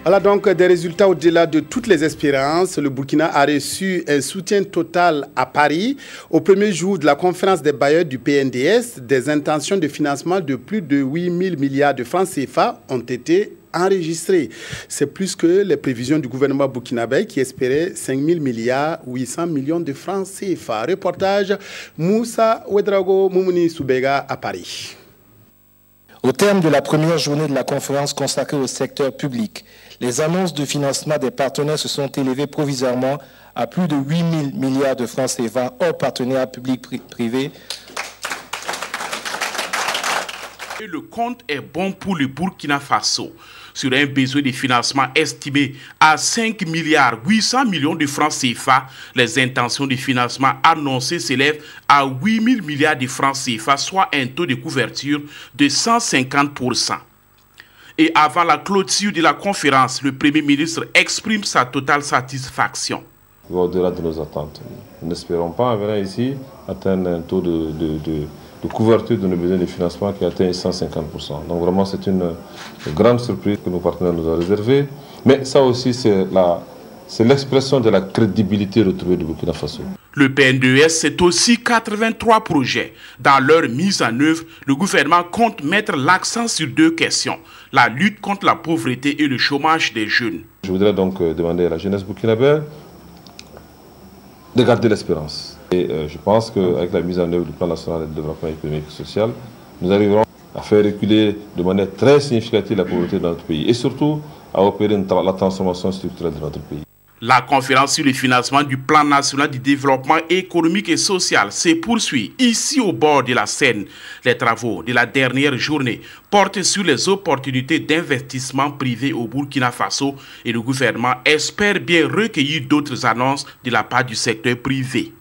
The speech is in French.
Voilà donc des résultats au-delà de toutes les espérances. Le Burkina a reçu un soutien total à Paris. Au premier jour de la conférence des bailleurs du PNDS, des intentions de financement de plus de 8 000 milliards de francs CFA ont été enregistrées. C'est plus que les prévisions du gouvernement burkinabé qui espérait 5 000 milliards 800 millions de francs CFA. Reportage Moussa Ouedraogo Moumouni Soubega à Paris. Au terme de la première journée de la conférence consacrée au secteur public, les annonces de financement des partenaires se sont élevées provisoirement à plus de 8 000 milliards de francs CFA hors partenariat public-privé. Le compte est bon pour le Burkina Faso. Sur un besoin de financement estimé à 5 milliards 800 millions de francs CFA, les intentions de financement annoncées s'élèvent à 8 000 milliards de francs CFA, soit un taux de couverture de 150%. Et avant la clôture de la conférence, le Premier ministre exprime sa totale satisfaction. Au-delà de nos attentes, nous n'espérons pas en venant ici atteindre un taux de couverture de nos besoins de financement qui atteint 150%. Donc vraiment c'est une grande surprise que nos partenaires nous ont réservée. Mais ça aussi c'est l'expression de la crédibilité retrouvée du Burkina Faso. Le PNDS, c'est aussi 83 projets. Dans leur mise en œuvre, le gouvernement compte mettre l'accent sur deux questions: la lutte contre la pauvreté et le chômage des jeunes. Je voudrais donc demander à la jeunesse burkinabé de garder l'espérance. Et je pense qu'avec la mise en œuvre du plan national de développement économique et social, nous arriverons à faire reculer de manière très significative la pauvreté dans notre pays et surtout à opérer la transformation structurelle de notre pays. La conférence sur le financement du plan national de développement économique et social se poursuit ici au bord de la Seine. Les travaux de la dernière journée portent sur les opportunités d'investissement privé au Burkina Faso et le gouvernement espère bien recueillir d'autres annonces de la part du secteur privé.